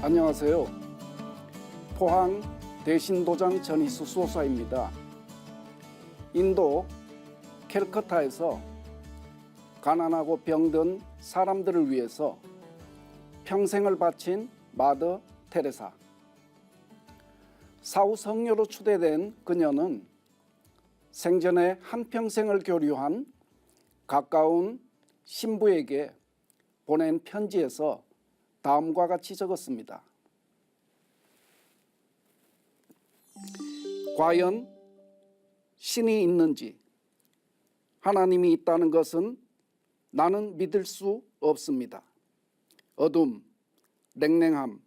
안녕하세요. 포항 대신도장 전희수 수호사입니다. 인도 캘커타에서 가난하고 병든 사람들을 위해서 평생을 바친 마더 테레사. 사후 성녀로 추대된 그녀는 생전에 한평생을 교류한 가까운 신부에게 보낸 편지에서 다음과 같이 적었습니다. 과연 신이 있는지, 하나님이 있다는 것은 나는 믿을 수 없습니다. 어둠, 냉랭함,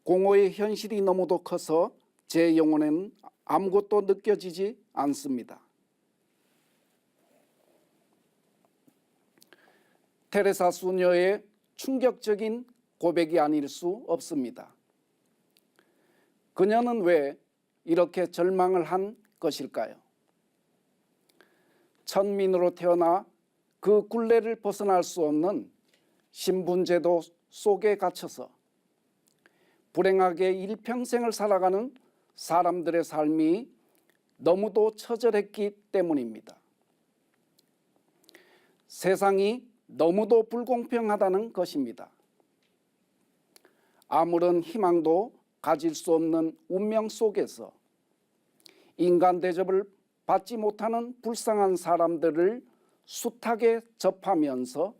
공허의 현실이 너무도 커서 제 영혼에는 아무것도 느껴지지 않습니다. 테레사 수녀의 충격적인 고백이 아닐 수 없습니다. 그녀는 왜 이렇게 절망을 한 것일까요? 천민으로 태어나 그 굴레를 벗어날 수 없는 신분제도 속에 갇혀서 불행하게 일평생을 살아가는 사람들의 삶이 너무도 처절했기 때문입니다. 세상이 너무도 불공평하다는 것입니다. 아무런 희망도 가질 수 없는 운명 속에서 인간 대접을 받지 못하는 불쌍한 사람들을 숱하게 접하면서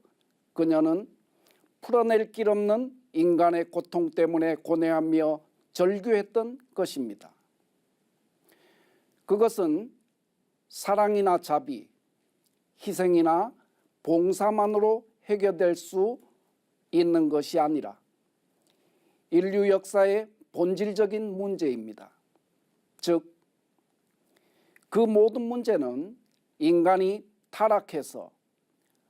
그녀는 풀어낼 길 없는 인간의 고통 때문에 고뇌하며 절규했던 것입니다. 그것은 사랑이나 자비, 희생이나 봉사만으로 해결될 수 있는 것이 아니라 인류 역사의 본질적인 문제입니다. 즉, 그 모든 문제는 인간이 타락해서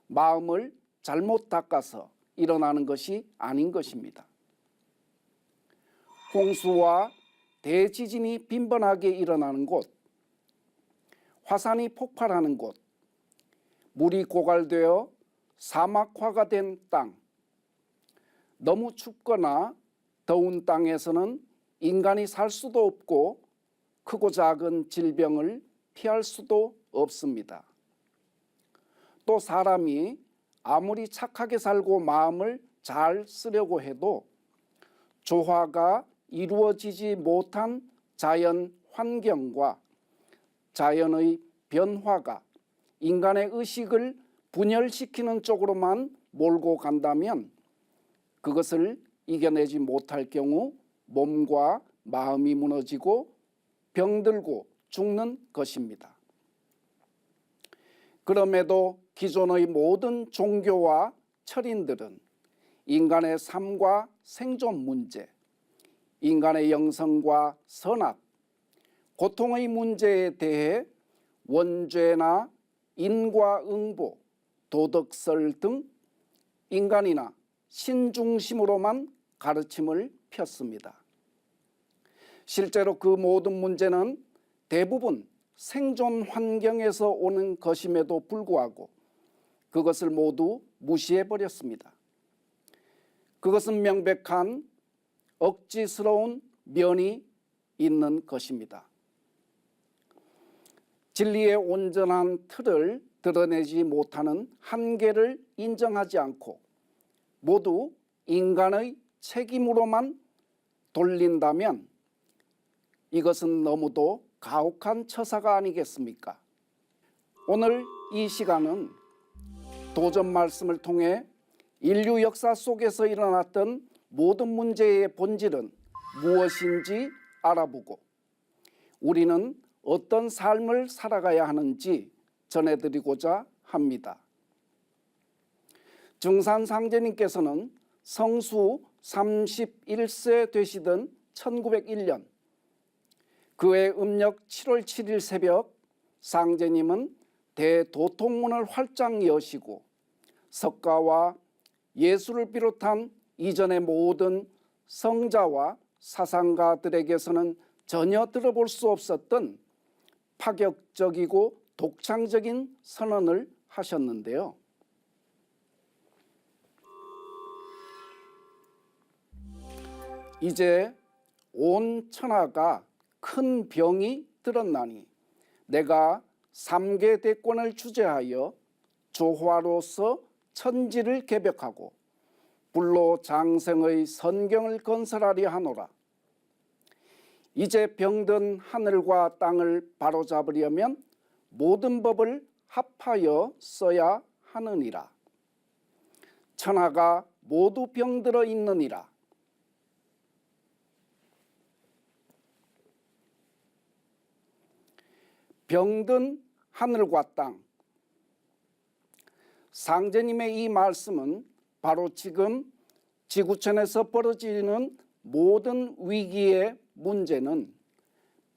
마음을 잘못 닦아서 일어나는 것이 아닌 것입니다. 홍수와 대지진이 빈번하게 일어나는 곳, 화산이 폭발하는 곳, 물이 고갈되어 사막화가 된 땅, 너무 춥거나 더운 땅에서는 인간이 살 수도 없고 크고 작은 질병을 피할 수도 없습니다. 또 사람이 아무리 착하게 살고 마음을 잘 쓰려고 해도 조화가 이루어지지 못한 자연 환경과 자연의 변화가 인간의 의식을 분열시키는 쪽으로만 몰고 간다면 그것을 이겨내지 못할 경우 몸과 마음이 무너지고 병들고 죽는 것입니다. 그럼에도 기존의 모든 종교와 철인들은 인간의 삶과 생존 문제, 인간의 영성과 선악, 고통의 문제에 대해 원죄나 인과응보, 도덕설 등 인간이나 신 중심으로만 가르침을 폈습니다. 실제로 그 모든 문제는 대부분 생존 환경에서 오는 것임에도 불구하고 그것을 모두 무시해버렸습니다. 그것은 명백한 억지스러운 면이 있는 것입니다. 진리의 온전한 틀을 드러내지 못하는 한계를 인정하지 않고 모두 인간의 책임으로만 돌린다면 이것은 너무도 가혹한 처사가 아니겠습니까? 오늘 이 시간은 도전 말씀을 통해 인류 역사 속에서 일어났던 모든 문제의 본질은 무엇인지 알아보고 우리는 어떤 삶을 살아가야 하는지 전해드리고자 합니다. 증산 상제님께서는 성수 31세 되시던 1901년 그해 음력 7월 7일 새벽 상제님은 대도통문을 활짝 여시고 석가와 예수를 비롯한 이전의 모든 성자와 사상가들에게서는 전혀 들어볼 수 없었던 파격적이고 독창적인 선언을 하셨는데요. 이제 온 천하가 큰 병이 들었나니 내가 삼계 대권을 주재하여 조화로서 천지를 개벽하고 불로 장생의 선경을 건설하려 하노라. 이제 병든 하늘과 땅을 바로잡으려면 모든 법을 합하여 써야 하느니라. 천하가 모두 병들어 있느니라. 병든 하늘과 땅. 상제님의 이 말씀은 바로 지금 지구촌에서 벌어지는 모든 위기의 문제는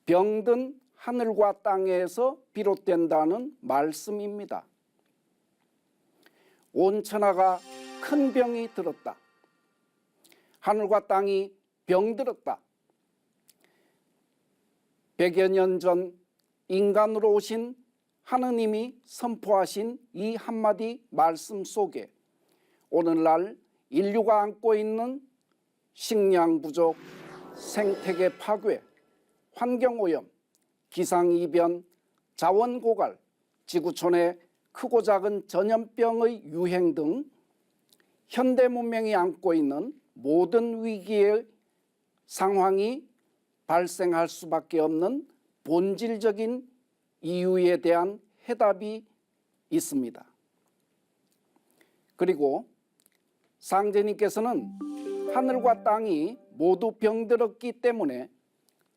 병든 하늘과 땅에서 비롯된다는 말씀입니다. 온 천하가 큰 병이 들었다. 하늘과 땅이 병들었다. 100여 년 전 인간으로 오신 하느님이 선포하신 이 한마디 말씀 속에 오늘날 인류가 안고 있는 식량 부족, 생태계 파괴, 환경오염, 기상이변, 자원 고갈, 지구촌의 크고 작은 전염병의 유행 등 현대 문명이 안고 있는 모든 위기의 상황이 발생할 수밖에 없는 본질적인 이유에 대한 해답이 있습니다. 그리고 상제님께서는 하늘과 땅이 모두 병들었기 때문에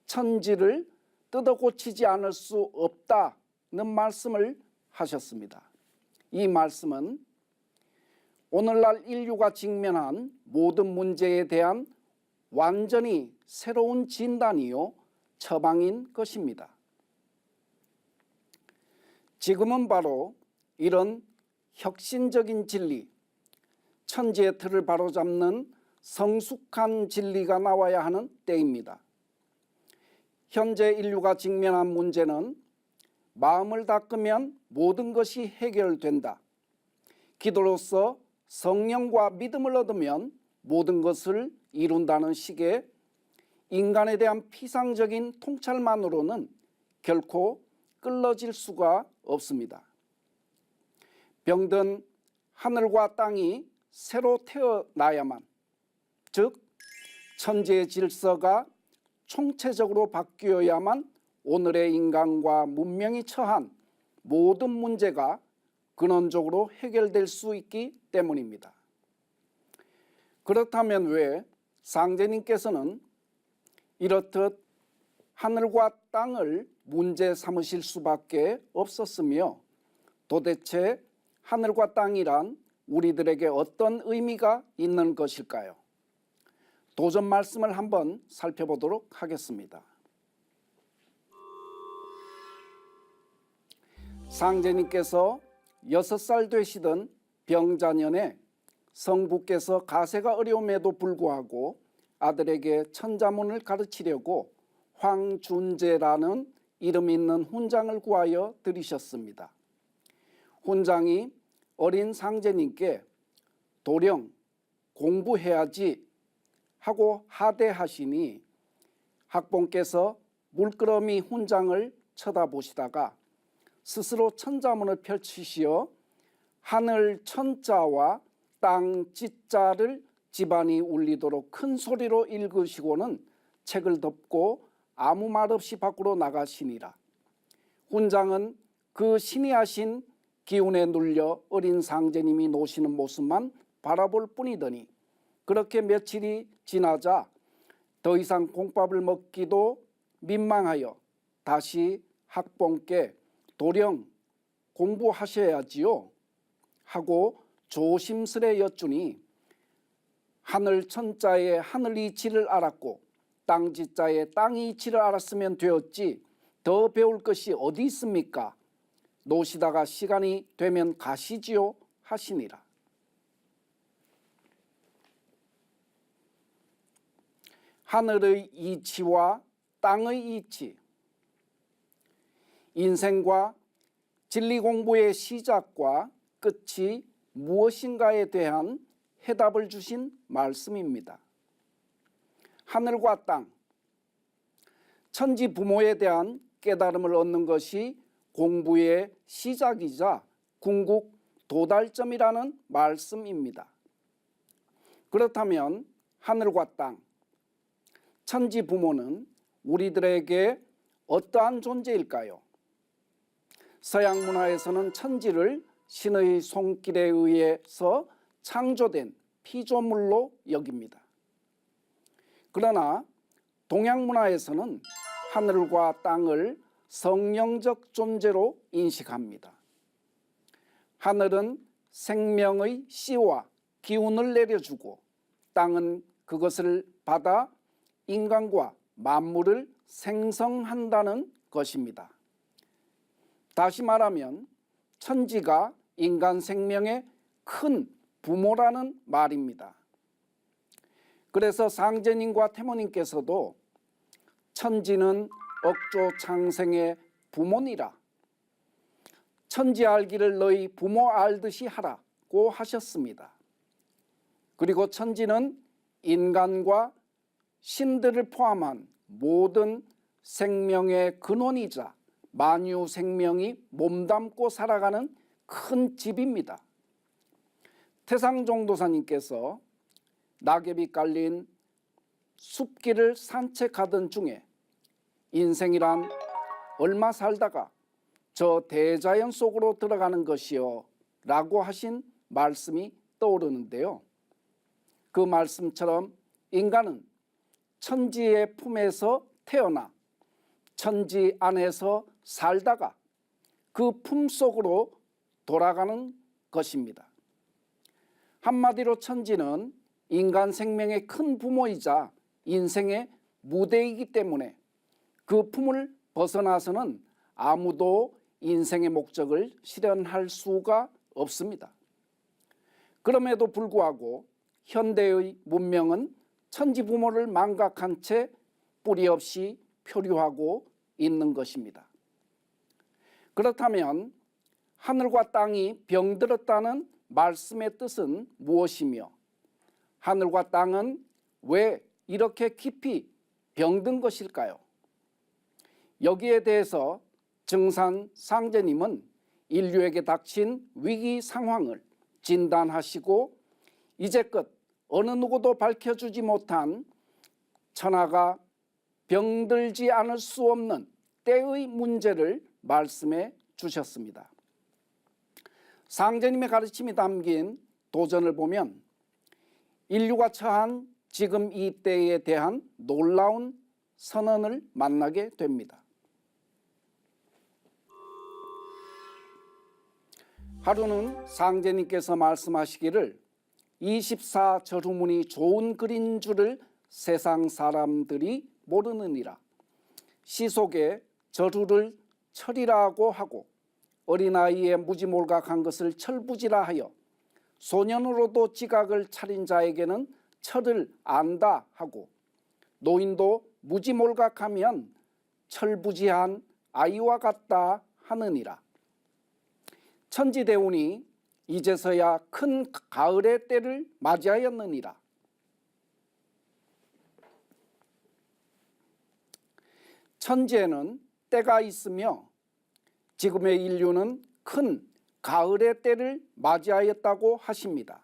천지를 뜯어 고치지 않을 수 없다는 말씀을 하셨습니다. 이 말씀은 오늘날 인류가 직면한 모든 문제에 대한 완전히 새로운 진단이요 처방인 것입니다. 지금은 바로 이런 혁신적인 진리, 천지의 틀을 바로잡는 성숙한 진리가 나와야 하는 때입니다. 현재 인류가 직면한 문제는 마음을 닦으면 모든 것이 해결된다. 기도로서 성령과 믿음을 얻으면 모든 것을 이룬다는 식의 인간에 대한 피상적인 통찰만으로는 결코 끌어질 수가 없습니다. 병든 하늘과 땅이 새로 태어나야만, 즉 천지의 질서가 총체적으로 바뀌어야만 오늘의 인간과 문명이 처한 모든 문제가 근원적으로 해결될 수 있기 때문입니다. 그렇다면 왜 상제님께서는 이렇듯 하늘과 땅을 문제 삼으실 수밖에 없었으며 도대체 하늘과 땅이란 우리들에게 어떤 의미가 있는 것일까요? 도전 말씀을 한번 살펴보도록 하겠습니다. 상제님께서 6살 되시던 병자년에 성부께서 가세가 어려움에도 불구하고 아들에게 천자문을 가르치려고 황준재라는 이름 있는 훈장을 구하여 드리셨습니다. 훈장이 어린 상제님께 도령 공부해야지 하고 하대하시니 학봉께서 물끄러미 훈장을 쳐다보시다가 스스로 천자문을 펼치시어 하늘 천자와 땅 지자를 집안이 울리도록 큰 소리로 읽으시고는 책을 덮고 아무 말 없이 밖으로 나가시니라. 훈장은 그 신이 하신 기운에 눌려 어린 상제님이 노시는 모습만 바라볼 뿐이더니 그렇게 며칠이 지나자 더 이상 공밥을 먹기도 민망하여 다시 학봉께 도령 공부하셔야지요 하고 조심스레 여쭈니 하늘 천자의 하늘 이치를 알았고 땅 지자의 땅 이치를 알았으면 되었지 더 배울 것이 어디 있습니까? 노시다가 시간이 되면 가시지요 하시니라. 하늘의 이치와 땅의 이치, 인생과 진리 공부의 시작과 끝이 무엇인가에 대한 해답을 주신 말씀입니다. 하늘과 땅, 천지 부모에 대한 깨달음을 얻는 것이 공부의 시작이자 궁극 도달점이라는 말씀입니다. 그렇다면 하늘과 땅, 천지 부모는 우리들에게 어떠한 존재일까요? 서양 문화에서는 천지를 신의 손길에 의해서 창조된 피조물로 여깁니다. 그러나 동양 문화에서는 하늘과 땅을 성령적 존재로 인식합니다. 하늘은 생명의 씨와 기운을 내려주고 땅은 그것을 받아 인간과 만물을 생성한다는 것입니다. 다시 말하면 천지가 인간 생명의 큰 부모라는 말입니다. 그래서 상제님과 태모님께서도 천지는 억조 창생의 부모니라, 천지 알기를 너희 부모 알듯이 하라고 하셨습니다. 그리고 천지는 인간과 신들을 포함한 모든 생명의 근원이자 만유 생명이 몸담고 살아가는 큰 집입니다. 태상종도사님께서 낙엽이 깔린 숲길을 산책하던 중에 인생이란 얼마 살다가 저 대자연 속으로 들어가는 것이요 라고 하신 말씀이 떠오르는데요. 그 말씀처럼 인간은 천지의 품에서 태어나 천지 안에서 살다가 그 품 속으로 돌아가는 것입니다. 한마디로 천지는 인간 생명의 큰 부모이자 인생의 무대이기 때문에 그 품을 벗어나서는 아무도 인생의 목적을 실현할 수가 없습니다. 그럼에도 불구하고 현대의 문명은 천지 부모를 망각한 채 뿌리 없이 표류하고 있는 것입니다. 그렇다면 하늘과 땅이 병들었다는 말씀의 뜻은 무엇이며 하늘과 땅은 왜 이렇게 깊이 병든 것일까요? 여기에 대해서 증산 상제님은 인류에게 닥친 위기 상황을 진단하시고 이제껏 어느 누구도 밝혀주지 못한 천하가 병들지 않을 수 없는 때의 문제를 말씀해 주셨습니다. 상제님의 가르침이 담긴 도전을 보면 인류가 처한 지금 이 때에 대한 놀라운 선언을 만나게 됩니다. 하루는 상제님께서 말씀하시기를 24절후문이 좋은 글인 줄을 세상 사람들이 모르느니라. 시 속에 절후를 철이라고 하고 어린아이의 무지몰각한 것을 철부지라 하여 소년으로도 지각을 차린 자에게는 철을 안다 하고 노인도 무지몰각하면 철부지한 아이와 같다 하느니라. 천지대운이 이제서야 큰 가을의 때를 맞이하였느니라. 천지에는 때가 있으며 지금의 인류는 큰 가을의 때를 맞이하였다고 하십니다.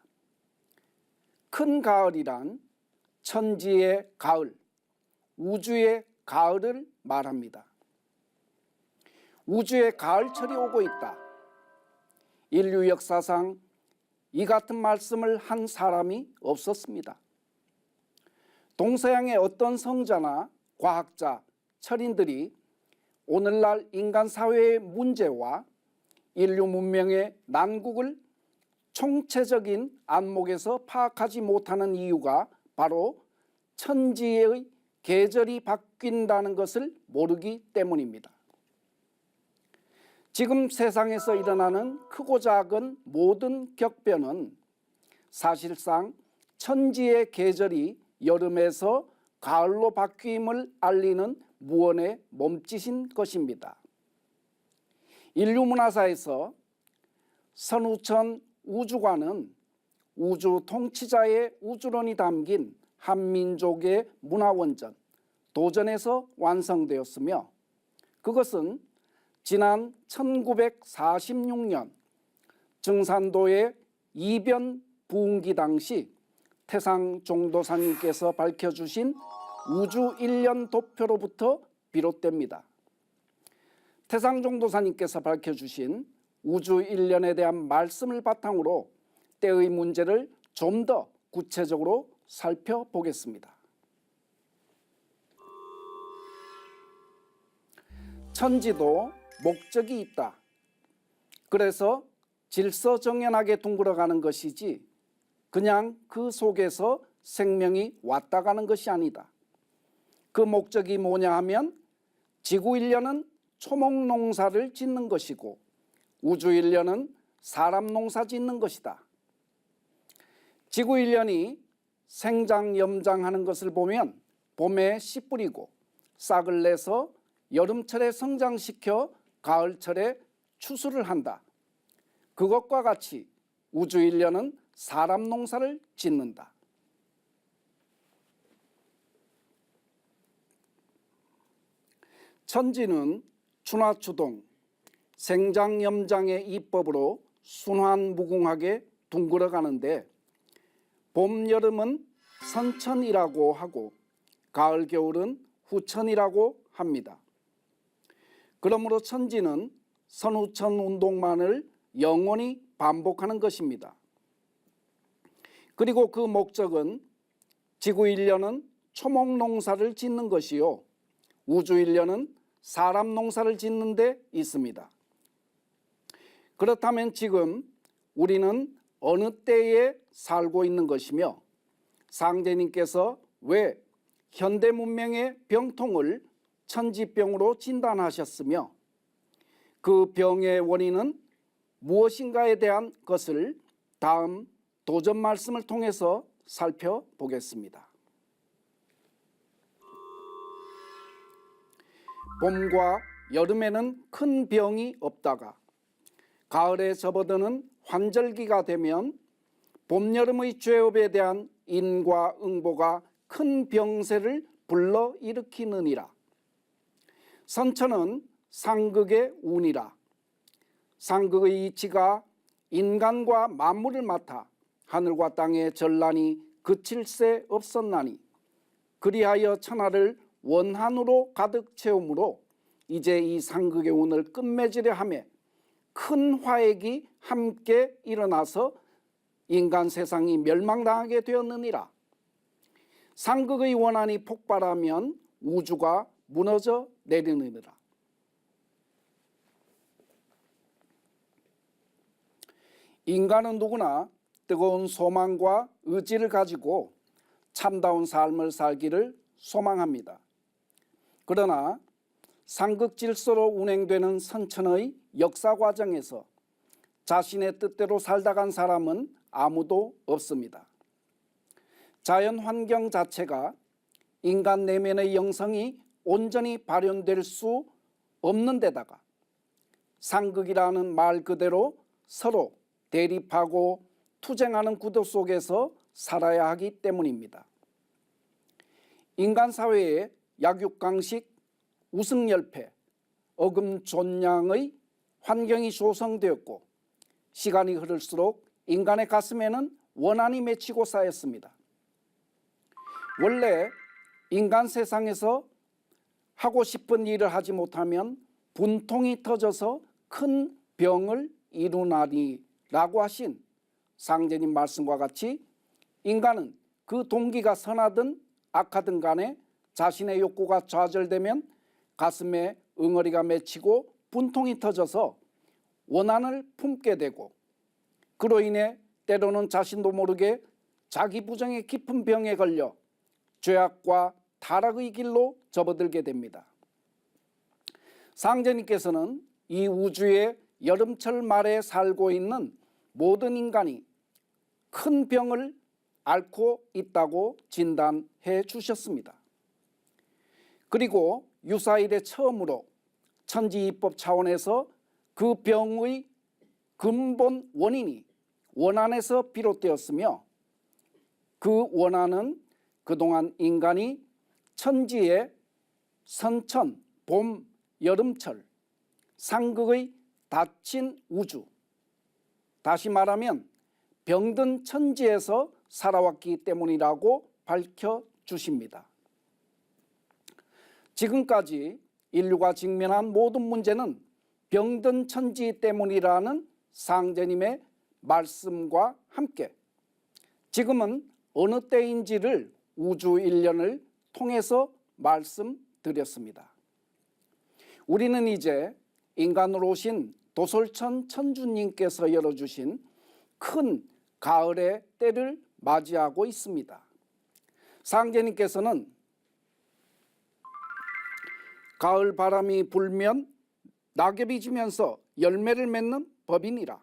큰 가을이란 천지의 가을, 우주의 가을을 말합니다. 우주의 가을철이 오고 있다. 인류 역사상 이 같은 말씀을 한 사람이 없었습니다. 동서양의 어떤 성자나 과학자, 철인들이 오늘날 인간 사회의 문제와 인류 문명의 난국을 총체적인 안목에서 파악하지 못하는 이유가 바로 천지의 계절이 바뀐다는 것을 모르기 때문입니다. 지금 세상에서 일어나는 크고 작은 모든 격변은 사실상 천지의 계절이 여름에서 가을로 바뀜을 알리는 무언의 몸짓인 것입니다. 인류 문화사에서 선우천 우주관은 우주 통치자의 우주론이 담긴 한민족의 문화원전 도전에서 완성되었으며 그것은 지난 1946년 증산도의 이변 부흥기 당시 태상종도사님께서 밝혀주신 우주 일련 도표로부터 비롯됩니다. 태상종도사님께서 밝혀주신 우주 일련에 대한 말씀을 바탕으로 때의 문제를 좀 더 구체적으로 살펴보겠습니다. 천지도 목적이 있다. 그래서 질서정연하게 둥글어가는 것이지 그냥 그 속에서 생명이 왔다 가는 것이 아니다. 그 목적이 뭐냐 하면 지구 일련은 초목 농사를 짓는 것이고 우주 일련은 사람 농사 짓는 것이다. 지구 일련이 생장염장하는 것을 보면 봄에 씨 뿌리고 싹을 내서 여름철에 성장시켜 가을철에 추수를 한다. 그것과 같이 우주 일련은 사람 농사를 짓는다. 천지는 추나추동, 생장염장의 이법으로 순환무궁하게 둥글어 가는데 봄, 여름은 선천이라고 하고 가을, 겨울은 후천이라고 합니다. 그러므로 천지는 선후천 운동만을 영원히 반복하는 것입니다. 그리고 그 목적은 지구 일련은 초목 농사를 짓는 것이요 우주 일련은 사람 농사를 짓는 데 있습니다. 그렇다면 지금 우리는 어느 때에 살고 있는 것이며 상제님께서 왜 현대 문명의 병통을 천지병으로 진단하셨으며 그 병의 원인은 무엇인가에 대한 것을 다음 도전 말씀을 통해서 살펴보겠습니다. 봄과 여름에는 큰 병이 없다가 가을에 접어드는 환절기가 되면 봄, 여름의 죄업에 대한 인과 응보가 큰 병세를 불러일으키느니라. 선천은 상극의 운이라. 상극의 이치가 인간과 만물을 맡아 하늘과 땅의 전란이 그칠 새 없었나니 그리하여 천하를 원한으로 가득 채우므로 이제 이 상극의 운을 끝맺으려 하며 큰 화액이 함께 일어나서 인간 세상이 멸망당하게 되었느니라. 상극의 원한이 폭발하면 우주가 무너져 내리느니라. 인간은 누구나 뜨거운 소망과 의지를 가지고 참다운 삶을 살기를 소망합니다. 그러나 상극 질서로 운행되는 선천의 역사 과정에서 자신의 뜻대로 살다 간 사람은 아무도 없습니다. 자연 환경 자체가 인간 내면의 영성이 온전히 발현될 수 없는 데다가 상극이라는 말 그대로 서로 대립하고 투쟁하는 구도 속에서 살아야 하기 때문입니다. 인간 사회에 약육강식, 우승열패, 어금존량의 환경이 조성되었고 시간이 흐를수록 인간의 가슴에는 원한이 맺히고 쌓였습니다. 원래 인간 세상에서 하고 싶은 일을 하지 못하면 분통이 터져서 큰 병을 이루나니라고 하신 상제님 말씀과 같이 인간은 그 동기가 선하든 악하든 간에 자신의 욕구가 좌절되면 가슴에 응어리가 맺히고 분통이 터져서 원한을 품게 되고 그로 인해 때로는 자신도 모르게 자기 부정의 깊은 병에 걸려 죄악과 타락의 길로 접어들게 됩니다. 상제님께서는 이 우주의 여름철 말에 살고 있는 모든 인간이 큰 병을 앓고 있다고 진단해 주셨습니다. 그리고 유사일에 처음으로 천지이법 차원에서 그 병의 근본 원인이 원한에서 비롯되었으며 그 원한은 그동안 인간이 천지의 선천, 봄, 여름철, 상극의 닫힌 우주, 다시 말하면 병든 천지에서 살아왔기 때문이라고 밝혀주십니다. 지금까지 인류가 직면한 모든 문제는 병든 천지 때문이라는 상제님의 말씀과 함께 지금은 어느 때인지를 우주 일련을 통해서 말씀드렸습니다. 우리는 이제 인간으로 오신 도솔천 천주님께서 열어주신 큰 가을의 때를 맞이하고 있습니다. 상제님께서는 가을 바람이 불면 낙엽이 지면서 열매를 맺는 법이니라.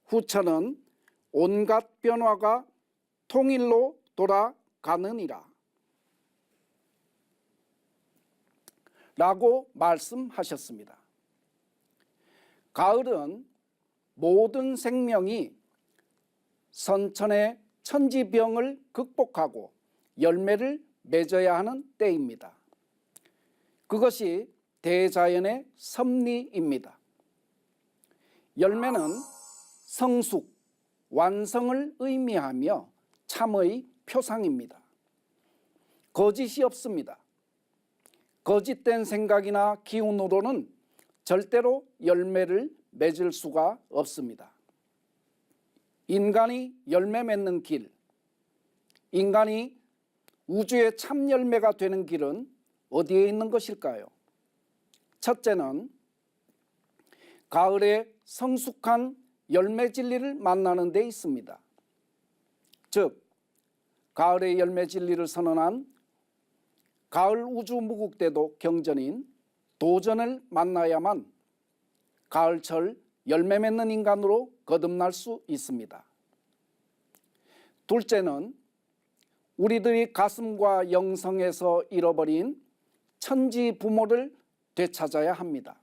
후천은 온갖 변화가 통일로 돌아가느니라 라고 말씀하셨습니다. 가을은 모든 생명이 선천의 천지병을 극복하고 열매를 맺어야 하는 때입니다. 그것이 대자연의 섭리입니다. 열매는 성숙, 완성을 의미하며 참의 표상입니다. 거짓이 없습니다. 거짓된 생각이나 기운으로는 절대로 열매를 맺을 수가 없습니다. 인간이 열매 맺는 길, 인간이 우주의 참 열매가 되는 길은 어디에 있는 것일까요? 첫째는 가을에 성숙한 열매 진리를 만나는 데 있습니다. 즉, 가을의 열매 진리를 선언한 가을 우주 무국대도 경전인 도전을 만나야만 가을철 열매 맺는 인간으로 거듭날 수 있습니다. 둘째는 우리들이 가슴과 영성에서 잃어버린 천지 부모를 되찾아야 합니다.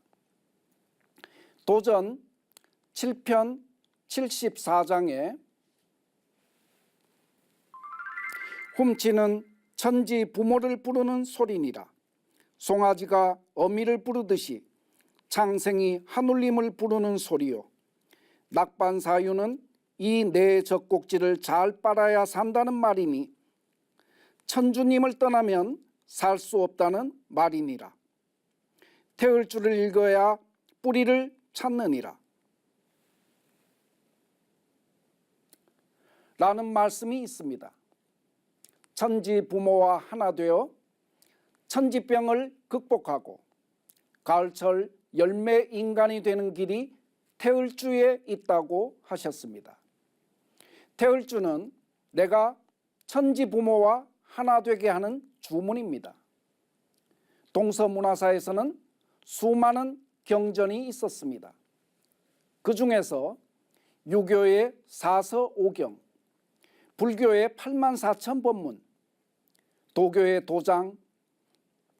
도전 7편 74장에 훔치는 천지 부모를 부르는 소리니라. 송아지가 어미를 부르듯이 창생이 하눌림을 부르는 소리요. 낙반사유는 이 네 젖꼭지를 잘 빨아야 산다는 말이니 천주님을 떠나면 살 수 없다는 말이니라. 태을 줄을 읽어야 뿌리를 찾느니라 라는 말씀이 있습니다. 천지 부모와 하나 되어 천지병을 극복하고 가을철 열매 인간이 되는 길이 태을주에 있다고 하셨습니다. 태을주는 내가 천지 부모와 하나 되게 하는 주문입니다. 동서문화사에서는 수많은 경전이 있었습니다. 그 중에서 유교의 사서오경, 불교의 84,000법문, 도교의 도장,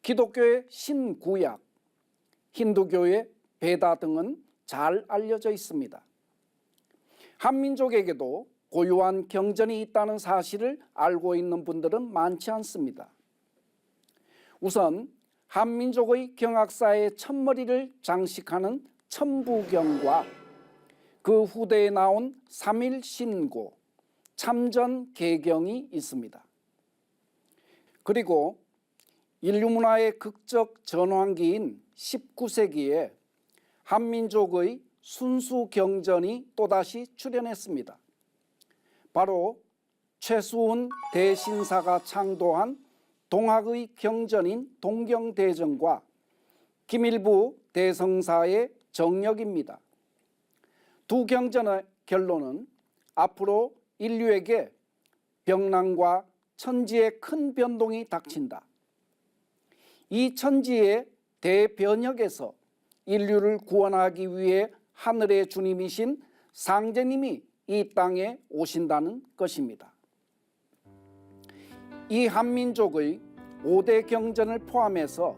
기독교의 신구약, 힌두교의 베다 등은 잘 알려져 있습니다. 한민족에게도 고유한 경전이 있다는 사실을 알고 있는 분들은 많지 않습니다. 우선 한민족의 경학사의 첫머리를 장식하는 천부경과 그 후대에 나온 삼일신고, 참전계경이 있습니다. 그리고 인류문화의 극적 전환기인 19세기에 한민족의 순수경전이 또다시 출현했습니다. 바로 최수훈 대신사가 창도한 동학의 경전인 동경대전과 김일부 대성사의 정역입니다. 두 경전의 결론은 앞으로 인류에게 병난과 천지의 큰 변동이 닥친다. 이 천지의 대변혁에서 인류를 구원하기 위해 하늘의 주님이신 상제님이 이 땅에 오신다는 것입니다. 이 한민족의 5대 경전을 포함해서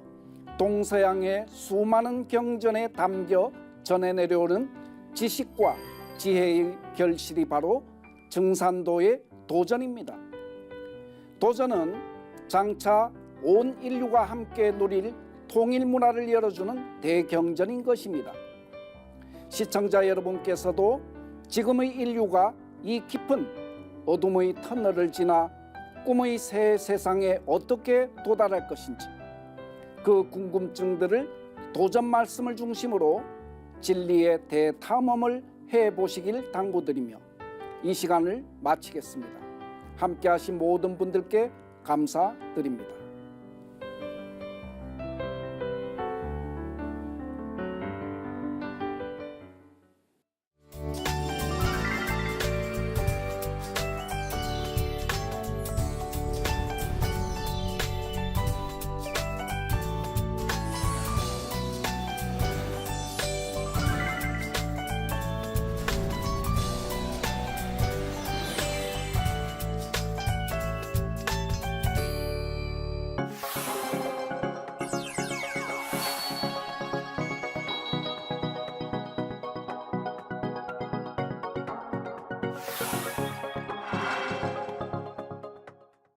동서양의 수많은 경전에 담겨 전해 내려오는 지식과 지혜의 결실이 바로 증산도의 도전입니다. 도전은 장차 온 인류가 함께 누릴 통일 문화를 열어주는 대경전인 것입니다. 시청자 여러분께서도 지금의 인류가 이 깊은 어둠의 터널을 지나 꿈의 새 세상에 어떻게 도달할 것인지 그 궁금증들을 도전 말씀을 중심으로 진리의 대탐험을 해보시길 당부드리며 이 시간을 마치겠습니다. 함께 하신 모든 분들께 감사드립니다.